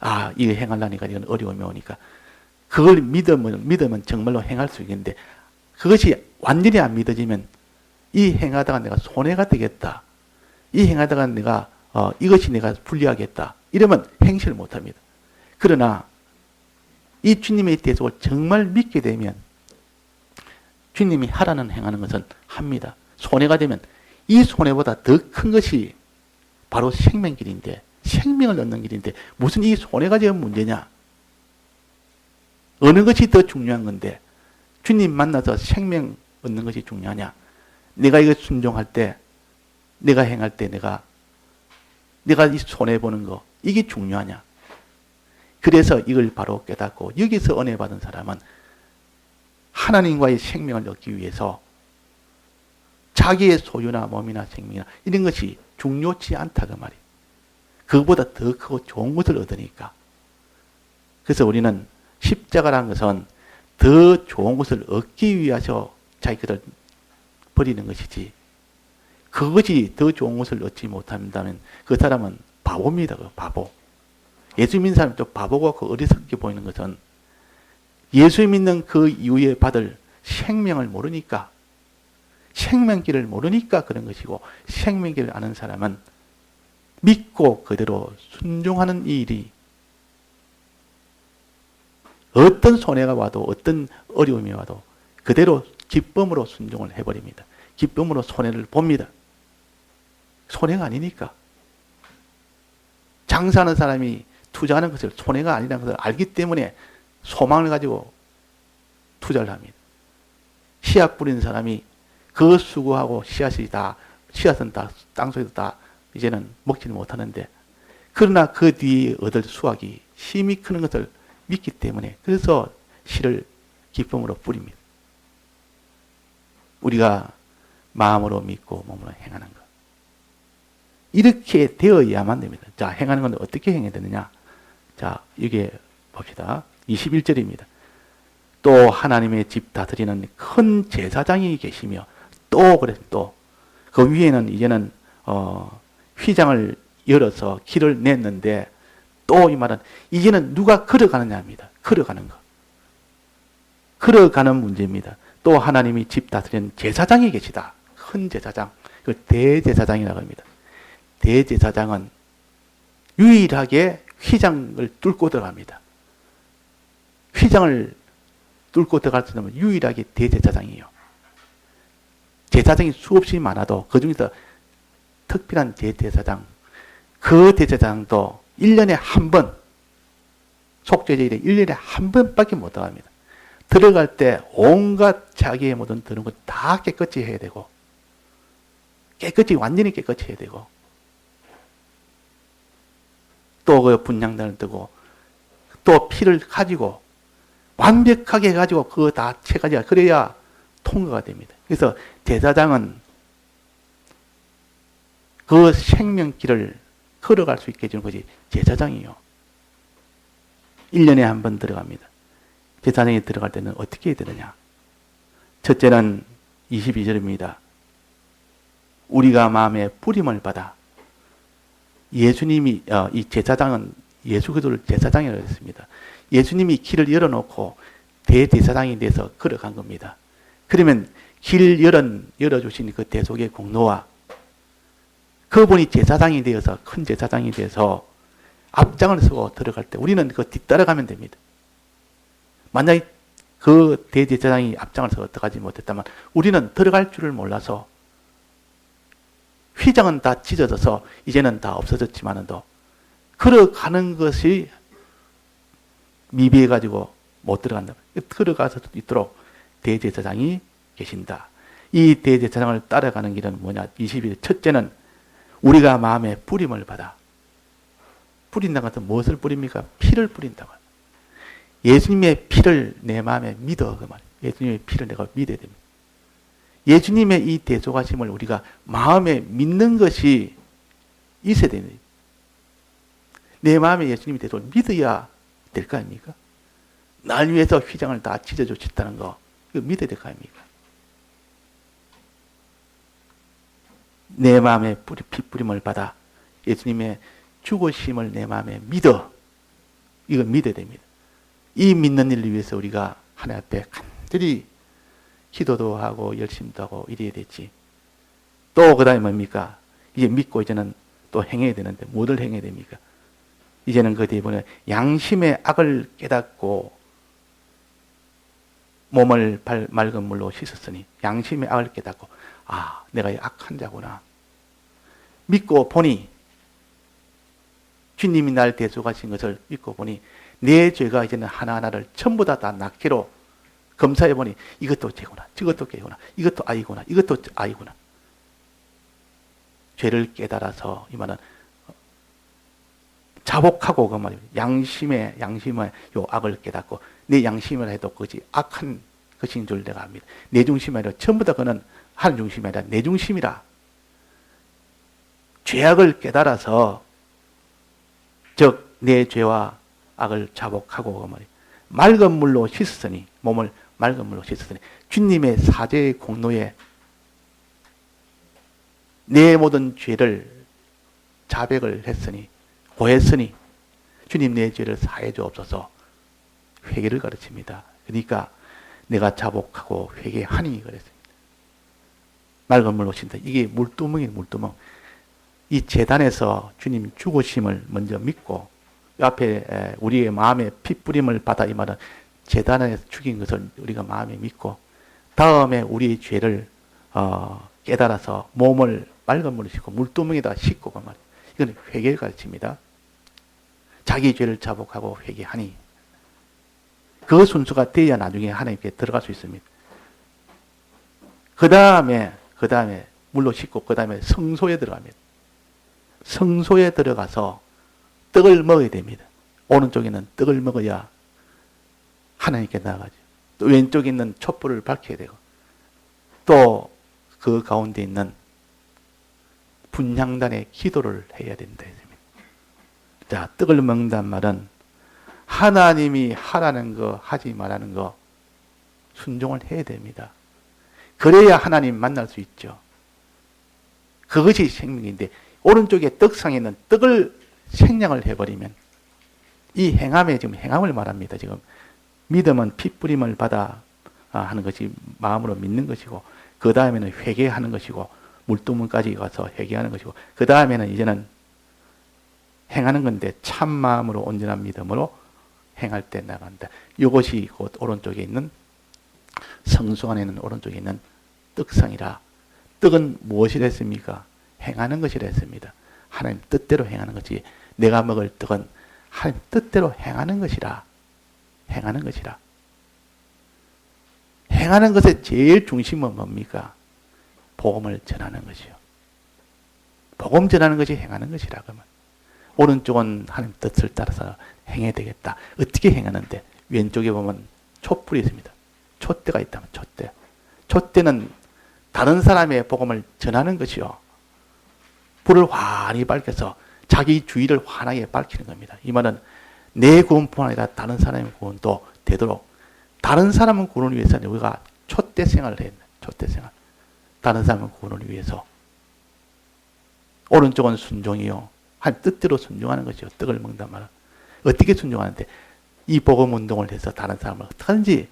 아, 이거 행하려니까 이건 어려움이 오니까 그걸 믿으면 정말로 행할 수 있겠는데 그것이 완전히 안 믿어지면 이 행하다가 내가 손해가 되겠다. 이 행하다가 내가 이것이 내가 불리하겠다. 이러면 행실을 못합니다. 그러나 이 주님의 대속을 정말 믿게 되면 주님이 하라는 행하는 것은 합니다. 손해가 되면 이 손해보다 더 큰 것이 바로 생명길인데, 생명을 얻는 길인데 무슨 이 손해가 지금 문제냐? 어느 것이 더 중요한 건데 주님 만나서 생명 얻는 것이 중요하냐? 내가 이거 순종할 때, 내가 행할 때 내가 이 손해보는 거, 이게 중요하냐? 그래서 이걸 바로 깨닫고 여기서 은혜 받은 사람은 하나님과의 생명을 얻기 위해서 자기의 소유나 몸이나 생명이나 이런 것이 중요치 않다 그 말이에요. 그보다 더 크고 좋은 것을 얻으니까. 그래서 우리는 십자가라는 것은 더 좋은 것을 얻기 위해서 자기를 버리는 것이지, 그것이 더 좋은 것을 얻지 못한다면 그 사람은 바보입니다. 그 바보. 예수 믿는 사람이 또 바보가 그 어리석게 보이는 것은 예수 믿는 그 이후에 받을 생명을 모르니까, 생명길을 모르니까 그런 것이고, 생명길을 아는 사람은 믿고 그대로 순종하는 이 일이 어떤 손해가 와도 어떤 어려움이 와도 그대로 기쁨으로 순종을 해버립니다. 기쁨으로 손해를 봅니다. 손해가 아니니까. 장사하는 사람이 투자하는 것을 손해가 아니라는 것을 알기 때문에 소망을 가지고 투자를 합니다. 씨앗 뿌리는 사람이 그 수고하고 씨앗은 다 땅속에서 다 이제는 먹지는 못하는데, 그러나 그 뒤에 얻을 수확이 심히 크는 것을 믿기 때문에 그래서 씨를 기쁨으로 뿌립니다. 우리가 마음으로 믿고 몸으로 행하는 것. 이렇게 되어야만 됩니다. 자, 행하는 건 어떻게 행해야 되느냐? 자, 이게 봅시다. 21절입니다. 또 하나님의 집 다스리는 큰 제사장이 계시며, 또 그 위에는 이제는 휘장을 열어서 길을 냈는데, 또 이 말은 이제는 누가 걸어가느냐입니다. 걸어가는 거. 걸어가는 문제입니다. 또 하나님이 집 다스리는 제사장이 계시다. 큰 제사장. 그 대제사장이라고 합니다. 대제사장은 유일하게 휘장을 뚫고 들어갑니다. 휘장을 뚫고 들어갈 수 있는 유일하게 대제사장이에요. 제사장이 수없이 많아도 그 중에서 특별한 대제사장, 그 대제사장도 1년에 한 번, 속죄제일에 1년에 한 번밖에 못 들어갑니다. 들어갈 때 온갖 자기의 모든 드는 것 다 깨끗이 해야 되고, 완전히 깨끗이 해야 되고, 또 그 분향단을 뜨고, 또 피를 가지고, 완벽하게 해가지고 그거 다 채가지고 그래야 통과가 됩니다. 그래서 제사장은 그 생명길을 걸어갈 수 있게 해주는 것이 제사장이에요. 1년에 한 번 들어갑니다. 제사장이 들어갈 때는 어떻게 해야 되느냐? 첫째는 22절입니다. 우리가 마음에 뿌림을 받아. 예수님이, 이 제사장은 예수 그리스도를 제사장이라고 했습니다. 예수님이 길을 열어놓고 대제사장이 돼서 걸어간 겁니다. 그러면 길 열어주신 그 대속의 공로와 그분이 제사장이 되어서, 큰 제사장이 돼서 앞장을 서고 들어갈 때 우리는 그 뒤따라가면 됩니다. 만약에 그 대제사장이 앞장을 서고 들어가지 못했다면 우리는 들어갈 줄을 몰라서 휘장은 다 찢어져서 이제는 다 없어졌지만도 걸어가는 것이 미비해가지고 못 들어간다. 들어가서 있도록 대제사장이 계신다. 이 대제사장을 따라가는 길은 뭐냐? 22절. 첫째는 우리가 마음에 뿌림을 받아. 뿌린다는 것은 무엇을 뿌립니까? 피를 뿌린다고. 예수님의 피를 내 마음에 믿어. 그 말이에요. 예수님의 피를 내가 믿어야 됩니다. 예수님의 이 대속하심을 우리가 마음에 믿는 것이 있어야 됩니다. 내 마음에 예수님이 대속을 믿어야 될 거 아닙니까? 날 위해서 휘장을 다 찢어주셨다는 거, 이거 믿어야 될 거 아닙니까? 내 마음에 피 뿌림을 받아 예수님의 죽으심을 내 마음에 믿어. 이거 믿어야 됩니다. 이 믿는 일을 위해서 우리가 하나님 앞에 간절히 기도도 하고 열심도 하고 이래야 되지. 또 그 다음에 뭡니까? 이제 믿고 이제는 또 행해야 되는데 뭐를 행해야 됩니까? 이제는 그 뒤에 보면 양심의 악을 깨닫고 몸을 맑은 물로 씻었으니 양심의 악을 깨닫고, 아, 내가 악한 자구나. 믿고 보니 주님이 날 대속하신 것을 믿고 보니 내 죄가 이제는 하나하나를 전부 다 낱개로 검사해 보니 이것도 죄구나, 저것도 죄구나, 이것도 아이구나, 이것도 아이구나. 죄를 깨달아서 이 말은 자복하고 그 말이에요. 양심의 요 악을 깨닫고 내 양심을 해도 그것이 악한 것인 줄 내가 압니다. 내 중심이 아니라 전부 다 그는 하나님 중심이 아니라 내 중심이라. 죄악을 깨달아서 즉 내 죄와 악을 자복하고 그 말이에요. 맑은 물로 씻으니 몸을 맑은 물로 씻으니 주님의 사죄의 공로에 내 모든 죄를 자백을 했으니 고했으니 주님 내 죄를 사해 주옵소서. 회개를 가르칩니다. 그러니까 내가 자복하고 회개하니 그랬습니다. 맑은 물로 씻다. 이게 물두멍이에요. 물두멍. 이 제단에서 주님 죽으심을 먼저 믿고 앞에 우리의 마음에 핏부림을 받아 이 말은 제단에서 죽인 것을 우리가 마음에 믿고 다음에 우리의 죄를 깨달아서 몸을 맑은 물로 씻고 물두멍에다 씻고 그 말이에요. 이건 회개를 가르칩니다. 자기 죄를 자복하고 회개하니 그 순서가 돼야 나중에 하나님께 들어갈 수 있습니다. 그 다음에 물로 씻고 그 다음에 성소에 들어갑니다. 성소에 들어가서 떡을 먹어야 됩니다. 오른쪽에는 떡을 먹어야 하나님께 나아가죠. 또 왼쪽에 있는 촛불을 밝혀야 되고 또 그 가운데 있는 분향단의 기도를 해야 된다. 자, 떡을 먹는단 말은 하나님이 하라는 거 하지 말라는 거 순종을 해야 됩니다. 그래야 하나님 만날 수 있죠. 그것이 생명인데 오른쪽에 떡상에 있는 떡을 생략을 해버리면 이 행함에 지금 행함을 말합니다. 지금 믿음은 핏부림을 받아 하는 것이 마음으로 믿는 것이고 그 다음에는 회개하는 것이고 물두멍까지 가서 회개하는 것이고 그 다음에는 이제는 행하는 건데 참 마음으로 온전한 믿음으로 행할 때 나간다. 이것이 곧 오른쪽에 있는 성소 안에 있는 오른쪽에 있는 떡상이라. 떡은 무엇이라 했습니까? 행하는 것이라 했습니다. 하나님 뜻대로 행하는 것이 내가 먹을 떡은 하나님 뜻대로 행하는 것이라. 행하는 것이라. 행하는 것의 제일 중심은 뭡니까? 복음을 전하는 것이요. 복음 전하는 것이 행하는 것이라. 그러면 오른쪽은 하나님 뜻을 따라서 행해야 되겠다. 어떻게 행하는데? 왼쪽에 보면 촛불이 있습니다. 촛대가 있다면 촛대. 촛대는 다른 사람의 복음을 전하는 것이요. 불을 환히 밝혀서 자기 주위를 환하게 밝히는 겁니다. 이 말은 내 구원뿐 아니라 다른 사람의 구원도 되도록 다른 사람을 구원을 위해서는 우리가 촛대 생활을 해야 된다. 촛대 생활. 다른 사람의 구원을 위해서. 오른쪽은 순종이요. 한 뜻대로 순종하는 것이요. 떡을 먹는단 말은. 어떻게 순종하는데? 이 복음 운동을 해서 다른 사람을 어떻게든지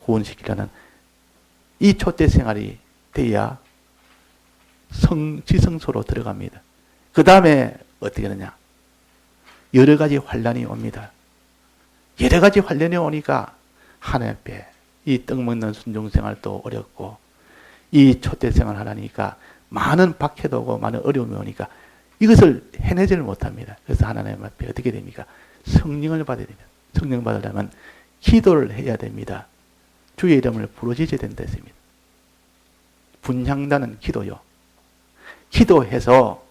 구원시키려는 이 촛대 생활이 돼야 지성소로 들어갑니다. 그 다음에 어떻게 하느냐? 여러 가지 환란이 옵니다. 여러 가지 환란이 오니까 하나님 앞에 이 떡 먹는 순종 생활도 어렵고 이 촛대 생활 하라니까 많은 박해도 오고 많은 어려움이 오니까 이것을 해내지를 못합니다. 그래서 하나님 앞에 어떻게 됩니까? 성령을 받아야 됩니다. 성령 받으려면 기도를 해야 됩니다. 주의 이름을 부르짖어야 된다 했습니다. 분향단은 기도요. 기도해서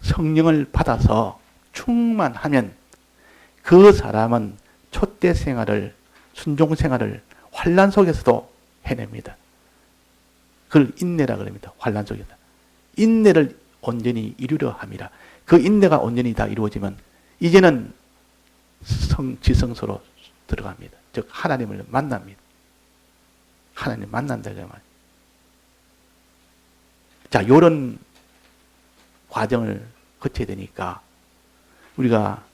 성령을 받아서 충만하면 그 사람은 촛대 생활을 순종 생활을 환란 속에서도 해냅니다. 그걸 인내라 그럽니다. 환란 속에서. 인내를 온전히 이루려 합니다. 그 인내가 온전히 다 이루어지면 이제는 지성소로 들어갑니다. 즉 하나님을 만납니다. 하나님 만난다 그 말. 자, 요런 과정을 거쳐야 되니까 우리가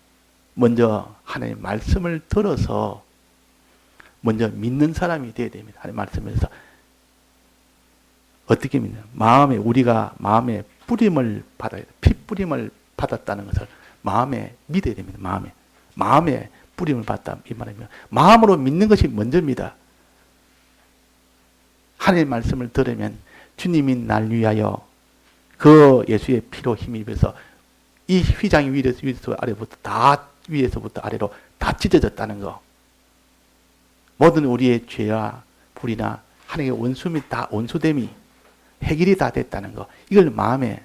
먼저 하나님 말씀을 들어서 먼저 믿는 사람이 되어야 됩니다. 하나님 말씀에서 어떻게 믿냐? 우리가 마음에 뿌림을 받아야 돼. 핏뿌림을 받았다는 것을 마음에 믿어야 됩니다. 마음에 뿌림을 받다 이 말이면 마음으로 믿는 것이 먼저입니다. 하나님 말씀을 들으면 주님이 날 위하여 그 예수의 피로 힘입어서 이 휘장이 위에서 아래부터 다 위에서부터 아래로 다 찢어졌다는 거. 모든 우리의 죄와 불이나 하나님의 원수 및 다 원수됨이 해결이 다 됐다는 거. 이걸 마음에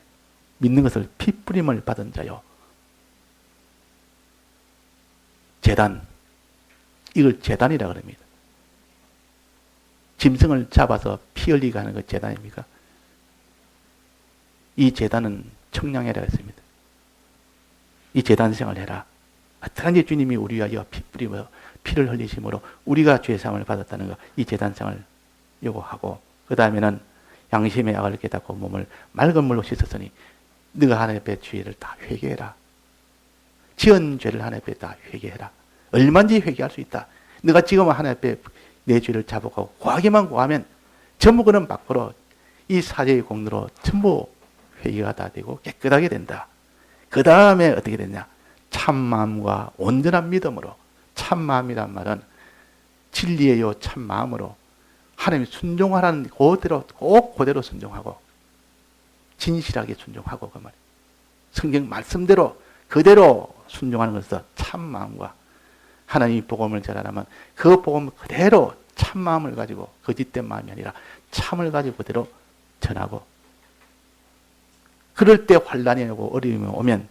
믿는 것을 피 뿌림을 받은 자요. 제단. 이걸 제단이라 그럽니다. 짐승을 잡아서 피 흘리게 하는 것 제단입니까? 이 제단은 청량해라 했습니다. 이 제단 생활을 해라. 어떠한지 주님이 우리 위하여 피 뿌리며 피를 흘리심으로 우리가 죄사함을 받았다는 것, 이 제단 생활을 요구하고, 그 다음에는 양심의 악을 깨닫고 몸을 맑은 물로 씻었으니 네가 하나님 앞에 죄를 다 회개해라. 지은 죄를 하나님 앞에 다 회개해라. 얼마든지 회개할 수 있다. 네가 지금 하나님 앞에 내 죄를 자복하고 구하기만 구하면 전부 그는 밖으로 이 사죄의 공로로 전부 회개가 다 되고 깨끗하게 된다. 그 다음에 어떻게 됐냐? 참마음과 온전한 믿음으로. 참마음이란 말은 진리의 참마음으로 하나님 순종하라는 그대로 꼭 그대로 순종하고 진실하게 순종하고 그 말. 성경 말씀대로 그대로 순종하는 것은 참마음과 하나님이 복음을 전하려면 그 복음 그대로 참마음을 가지고 거짓된 마음이 아니라 참을 가지고 그대로 전하고, 그럴 때 환난이 오고 어려움이 오면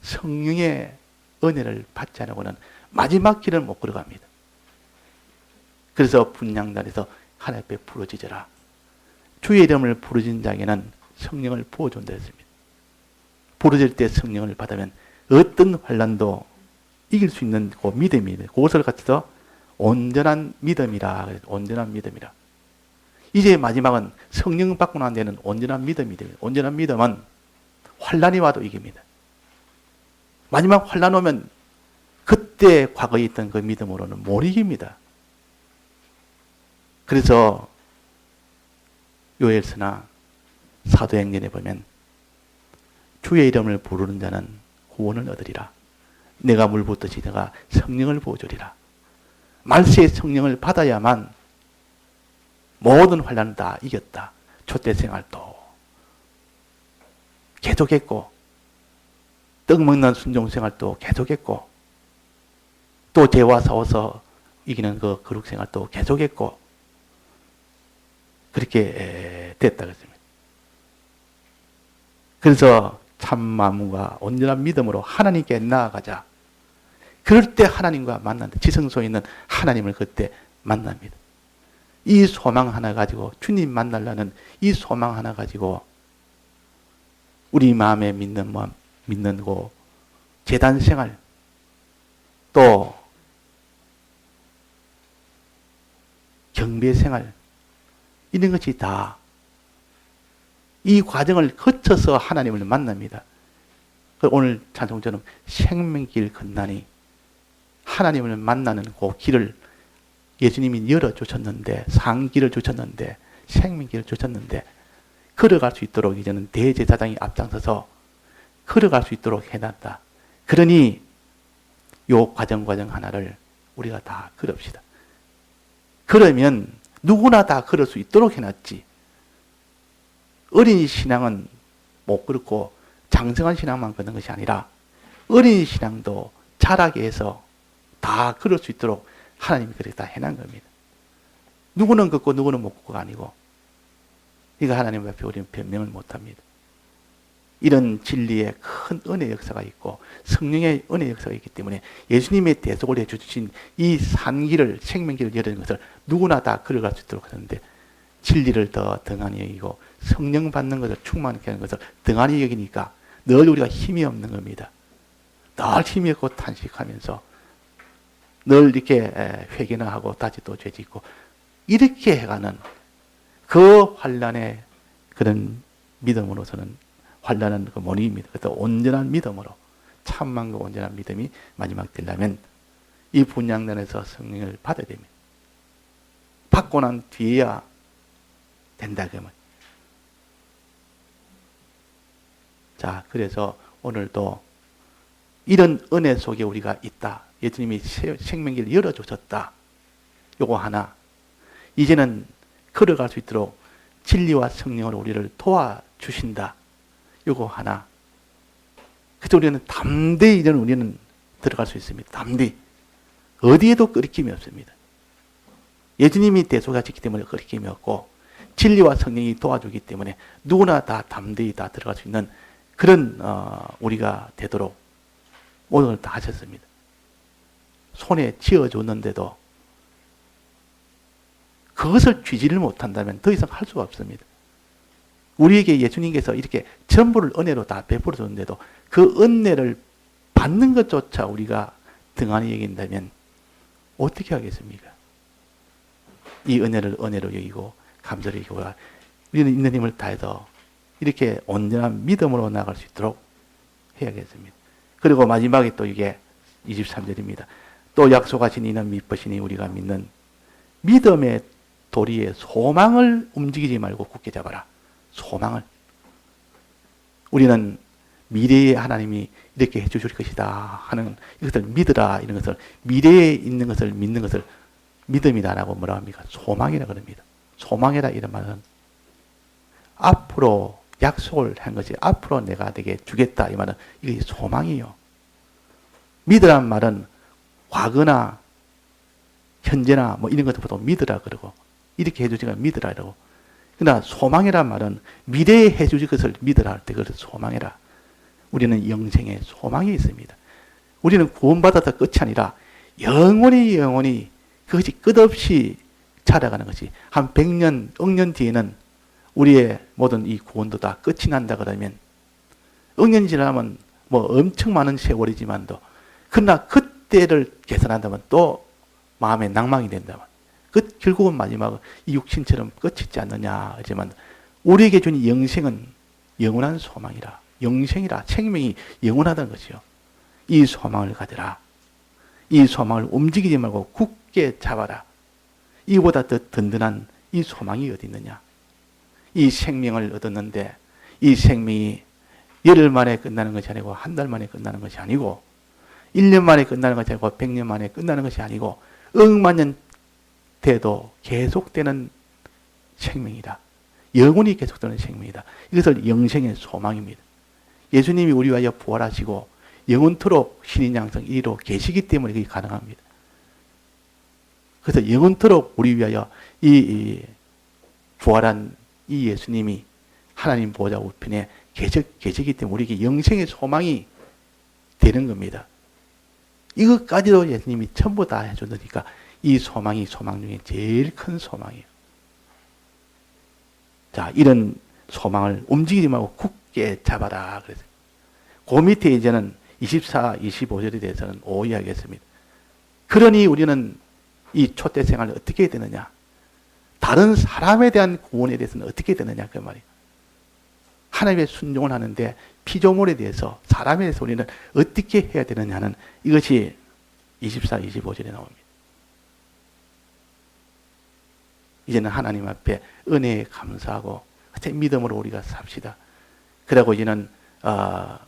성령의 은혜를 받지 않고는 마지막 길을 못 걸어갑니다. 그래서 분향단에서 하나님 앞에 부르짖어라. 주의 이름을 부르짖는 자에게는 성령을 부어준다 했습니다. 부르짖을 때 성령을 받으면 어떤 환난도 이길 수 있는 그 믿음이, 그것을 갖춰서 온전한 믿음이라. 온전한 믿음이라. 이제 마지막은 성령 받고 난 데는 온전한 믿음이 됩니다. 온전한 믿음은 환난이 와도 이깁니다. 마지막 환난 오면 그때 과거에 있던 그 믿음으로는 못 이깁니다. 그래서 요엘서나 사도행전에 보면 주의 이름을 부르는 자는 구원을 얻으리라. 내가 물 붓듯이 내가 성령을 부어주리라. 말세의 성령을 받아야만 모든 환난을 다 이겼다. 촛대 생활도 계속했고, 떡 먹는 순종 생활도 계속했고, 또 죄와 싸워서 이기는 그 거룩 생활도 계속했고, 그렇게 됐다 그랬습니다. 그래서 참마음과 온전한 믿음으로 하나님께 나아가자. 그럴 때 하나님과 만난다. 지성소에 있는 하나님을 그때 만납니다. 이 소망 하나 가지고, 주님 만나려는 이 소망 하나 가지고 우리 마음에 믿는 마음, 믿는 그 제단 생활, 또 경배 생활, 이런 것이 다 이 과정을 거쳐서 하나님을 만납니다. 오늘 찬송처럼 생명길 건너니 하나님을 만나는 그 길을 예수님이 열어주셨는데, 상길을 주셨는데, 생명길을 주셨는데, 걸어갈 수 있도록 이제는 대제사장이 앞장서서 걸어갈 수 있도록 해놨다. 그러니 요 과정 하나를 우리가 다 걸읍시다. 그러면 누구나 다 걸을 수 있도록 해놨지. 어린 신앙은 못 걸고 장성한 신앙만 걷는 것이 아니라 어린 신앙도 자라게 해서 다 걸을 수 있도록 하나님이 그렇게 다 해놓은 겁니다. 누구는 걷고 누구는 못 걷고가 아니고, 이거 하나님 앞에 우리는 변명을 못합니다. 이런 진리의 큰 은혜 역사가 있고 성령의 은혜 역사가 있기 때문에 예수님의 대속을 해주신 이 산길을, 생명길을 여는 것을 누구나 다 걸어갈 수 있도록 하는데, 진리를 더 등한히 여기고 성령 받는 것을 충만케 하는 것을 등한히 여기니까 늘 우리가 힘이 없는 겁니다. 늘 힘이 없고 탄식하면서 늘 이렇게 회개나 하고 다시 또 죄짓고 이렇게 해가는 그 환난의 그런 믿음으로서는 환난은 그 모닝입니다. 그래서 온전한 믿음으로, 참만과 온전한 믿음이 마지막 되려면 이 분향단에서 성령을 받아야 됩니다. 받고 난 뒤에야 된다 그러면. 자, 그래서 오늘도 이런 은혜 속에 우리가 있다. 예수님이 생명길을 열어주셨다. 요거 하나. 이제는 걸어갈 수 있도록 진리와 성령으로 우리를 도와주신다. 요거 하나. 그래서 우리는 담대히 이제는 우리는 들어갈 수 있습니다. 담대히. 어디에도 끄리낌이 없습니다. 예수님이 대소가 지기 때문에 끄리낌이 없고 진리와 성령이 도와주기 때문에 누구나 다 담대히 다 들어갈 수 있는 그런 우리가 되도록 오늘 다 하셨습니다. 손에 쥐어줬는데도 그것을 쥐지를 못한다면 더 이상 할 수가 없습니다. 우리에게 예수님께서 이렇게 전부를 은혜로 다 베풀어 줬는데도 그 은혜를 받는 것조차 우리가 등한히 여긴다면 어떻게 하겠습니까? 이 은혜를 은혜로 여기고 감사를 여기고 우리는 있는 힘을 다해서 이렇게 온전한 믿음으로 나아갈 수 있도록 해야겠습니다. 그리고 마지막에 또 이게 23절입니다. 또 약속하신 이는 믿으시니 우리가 믿는 믿음의 도리에 소망을 움직이지 말고 굳게 잡아라. 소망을. 우리는 미래에 하나님이 이렇게 해주실 것이다 하는 이것을 믿으라 이런 것을 미래에 있는 것을 믿는 것을 믿음이다라고 뭐라 합니까? 소망이라 그럽니다. 소망이라 이런 말은 앞으로 약속을 한 것이 앞으로 내가 내게 주겠다 이 말은 이게 소망이요. 믿으란 말은 과거나 현재나 뭐 이런 것도 보통 믿으라 그러고 이렇게 해주니까 믿으라 이러고 그러나 소망이란 말은 미래에 해주실 것을 믿으라 할 때 그것을 소망이라. 우리는 영생에 소망이 있습니다. 우리는 구원받아서 끝이 아니라 영원히 그것이 끝없이 자라가는 것이 한 100년, 억년 뒤에는 우리의 모든 이 구원도 다 끝이 난다 그러면 억년 지나면 뭐 엄청 많은 세월이지만도 그러나 그때를 계산한다면 또 마음에 낭망이 된다면 결국은 마지막 이 육신처럼 끝이 있지 않느냐 하지만 우리에게 준 영생은 영원한 소망이라. 영생이라. 생명이 영원하다는 것이요. 이 소망을 가져라. 이 소망을 움직이지 말고 굳게 잡아라. 이보다 더 든든한 이 소망이 어디 있느냐. 이 생명을 얻었는데 이 생명이 열흘 만에 끝나는 것이 아니고 한 달 만에 끝나는 것이 아니고 1년 만에 끝나는 것이 아니고 100년 만에 끝나는 것이 아니고 억만년 돼도 계속되는 생명이다. 영원히 계속되는 생명이다. 이것을 영생의 소망입니다. 예수님이 우리 위하여 부활하시고 영원토록 신인 양성 1위로 계시기 때문에 그게 가능합니다. 그래서 영원토록 우리 위하여 이 부활한 이 예수님이 하나님 보좌 우편에 계시기 때문에 우리에게 영생의 소망이 되는 겁니다. 이것까지도 예수님이 전부 다 해줬으니까 이 소망이 소망 중에 제일 큰 소망이에요. 자, 이런 소망을 움직이지 말고 굳게 잡아라. 그래서 그 밑에 이제는 24, 25절에 대해서는 오해하겠습니다. 그러니 우리는 이 초대 생활을 어떻게 해야 되느냐? 다른 사람에 대한 구원에 대해서는 어떻게 해야 되느냐? 그 말이에요. 하나님의 순종을 하는데 피조물에 대해서 사람에 대해서 우리는 어떻게 해야 되느냐는 이것이 24, 25절에 나옵니다. 이제는 하나님 앞에 은혜에 감사하고 믿음으로 우리가 삽시다. 그리고 이제는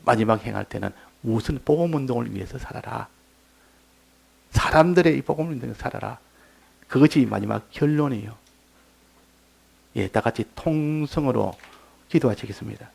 마지막 행할 때는 무슨 복음운동을 위해서 살아라. 사람들의 이 복음운동을 살아라. 그것이 마지막 결론이에요. 예, 다 같이 통성으로 기도하시겠습니다.